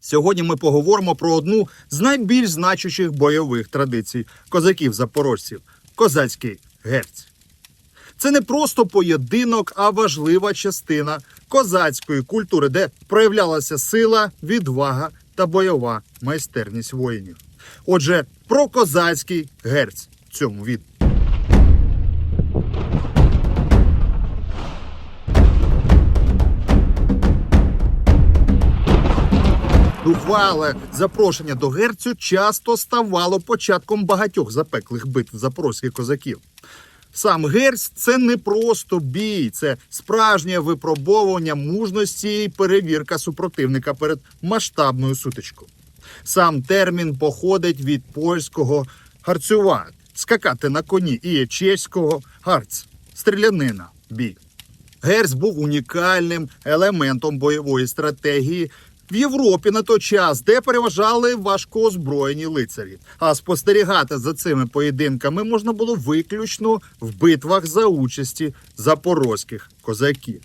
Сьогодні ми поговоримо про одну з найбільш значущих бойових традицій козаків-запорожців – козацький герць. Це не просто поєдинок, а важлива частина козацької культури, де проявлялася сила, відвага та бойова майстерність воїнів. Отже, про козацький герць в цьому відео. Зухвале запрошення до герцю часто ставало початком багатьох запеклих битв запорозьких козаків. Сам герць – це не просто бій, це справжнє випробовування мужності і перевірка супротивника перед масштабною сутичкою. Сам термін походить від польського «гарцювати» – скакати на коні, і чеського «гарц» – стрілянина, бій. Герць був унікальним елементом бойової стратегії в Європі на той час, де переважали важкоозброєні лицарі. А спостерігати за цими поєдинками можна було виключно в битвах за участі запорозьких козаків.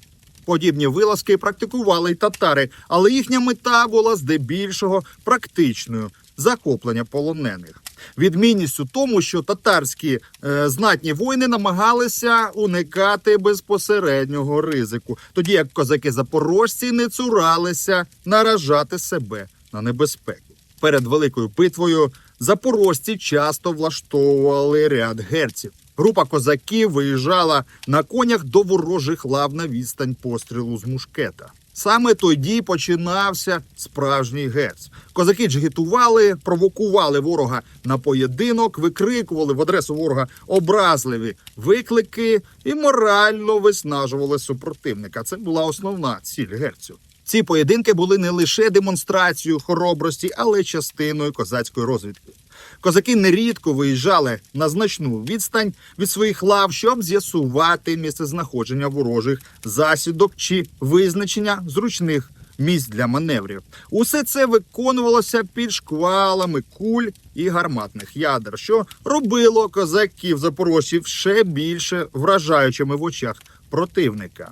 Подібні вилазки практикували й татари, але їхня мета була здебільшого практичною – захоплення полонених. Відмінність у тому, що татарські знатні воїни намагалися уникати безпосереднього ризику, тоді як козаки-запорожці не цуралися наражати себе на небезпеку. Перед великою битвою запорожці часто влаштовували ряд герців. Група козаків виїжджала на конях до ворожих лав на відстань пострілу з мушкета. Саме тоді починався справжній герць. Козаки джигітували, провокували ворога на поєдинок, викрикували в адресу ворога образливі виклики і морально виснажували супротивника. Це була основна ціль герцю. Ці поєдинки були не лише демонстрацією хоробрості, але й частиною козацької розвідки. Козаки нерідко виїжджали на значну відстань від своїх лав, щоб з'ясувати місцезнаходження ворожих засідок чи визначення зручних місць для маневрів. Усе це виконувалося під шквалами куль і гарматних ядер, що робило козаків-запорожців ще більше вражаючими в очах противника.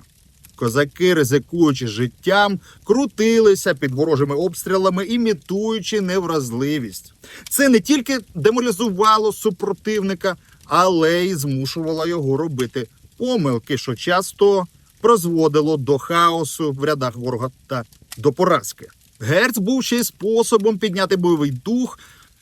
Козаки, ризикуючи життям, крутилися під ворожими обстрілами, імітуючи невразливість. Це не тільки деморалізувало супротивника, але й змушувало його робити помилки, що часто призводило до хаосу в рядах ворога та до поразки. Герць був ще й способом підняти бойовий дух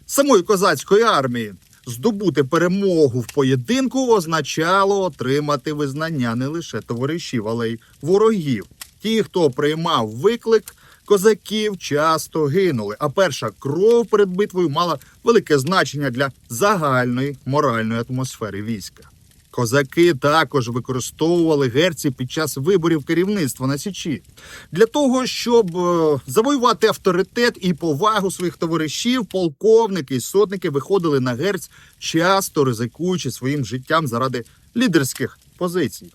самої козацької армії. Здобути перемогу в поєдинку означало отримати визнання не лише товаришів, але й ворогів. Ті, хто приймав виклик козаків, часто гинули, а перша кров перед битвою мала велике значення для загальної моральної атмосфери війська. Козаки також використовували герців під час виборів керівництва на Січі. Для того, щоб завоювати авторитет і повагу своїх товаришів, полковники і сотники виходили на герць, часто ризикуючи своїм життям заради лідерських позицій.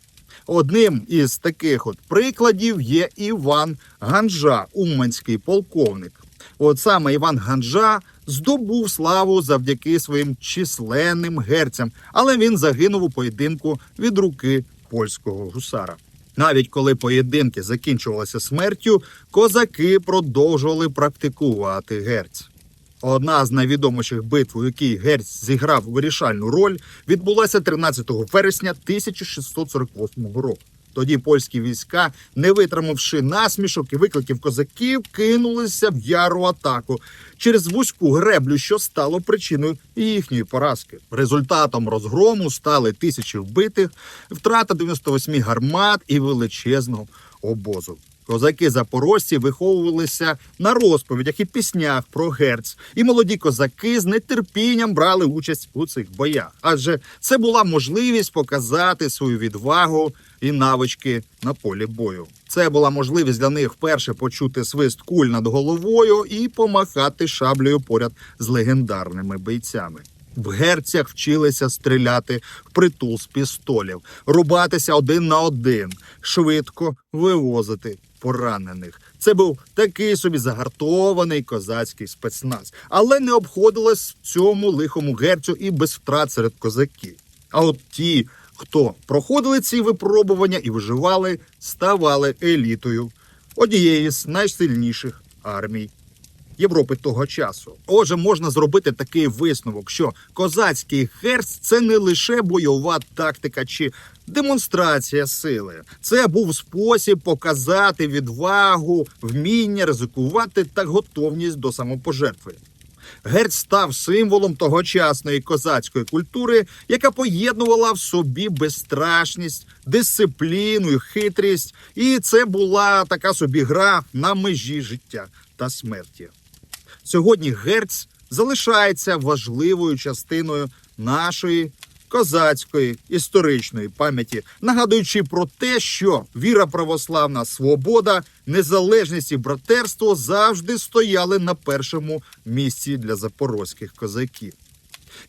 Одним із таких прикладів є Іван Ганжа, уманський полковник. От саме Іван Ганжа здобув славу завдяки своїм численним герцям, але він загинув у поєдинку від руки польського гусара. Навіть коли поєдинки закінчувалися смертю, козаки продовжували практикувати герць. Одна з найвідоміших битв, у якій герць зіграв вирішальну роль, відбулася 13 вересня 1648 року. Тоді польські війська, не витримавши насмішок і викликів козаків, кинулися в яру атаку через вузьку греблю, що стало причиною їхньої поразки. Результатом розгрому стали тисячі вбитих, втрата 98 гармат і величезного обозу. Козаки-запорожці виховувалися на розповідях і піснях про герць, і молоді козаки з нетерпінням брали участь у цих боях. Адже це була можливість показати свою відвагу і навички на полі бою. Це була можливість для них вперше почути свист куль над головою і помахати шаблею поряд з легендарними бійцями. В герцях вчилися стріляти впритул з пістолів, рубатися один на один, швидко вивозити поранених. Це був такий собі загартований козацький спецназ. Але не обходилось в цьому лихому герцю і без втрат серед козаків. А от ті, хто проходили ці випробування і виживали, ставали елітою однієї з найсильніших армій Європи того часу. Отже, можна зробити такий висновок, що козацький герць – це не лише бойова тактика чи демонстрація сили. Це був спосіб показати відвагу, вміння ризикувати та готовність до самопожертви. Герць став символом тогочасної козацької культури, яка поєднувала в собі безстрашність, дисципліну і хитрість. І це була така собі гра на межі життя та смерті. Сьогодні герць залишається важливою частиною нашої козацької історичної пам'яті, нагадуючи про те, що віра православна, свобода, незалежність і братерство завжди стояли на першому місці для запорозьких козаків.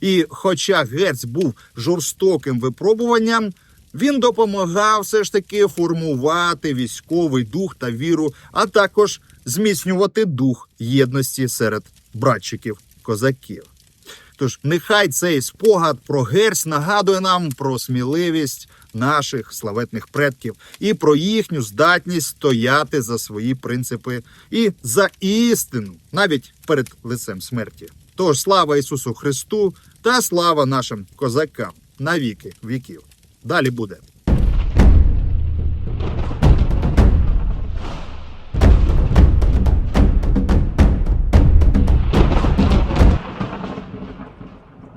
І хоча герць був жорстоким випробуванням, він допомагав все ж таки формувати військовий дух та віру, а також зміцнювати дух єдності серед братчиків-козаків. Тож нехай цей спогад про герць нагадує нам про сміливість наших славетних предків і про їхню здатність стояти за свої принципи і за істину, навіть перед лицем смерті. Тож слава Ісусу Христу та слава нашим козакам на віки віків. Далі буде.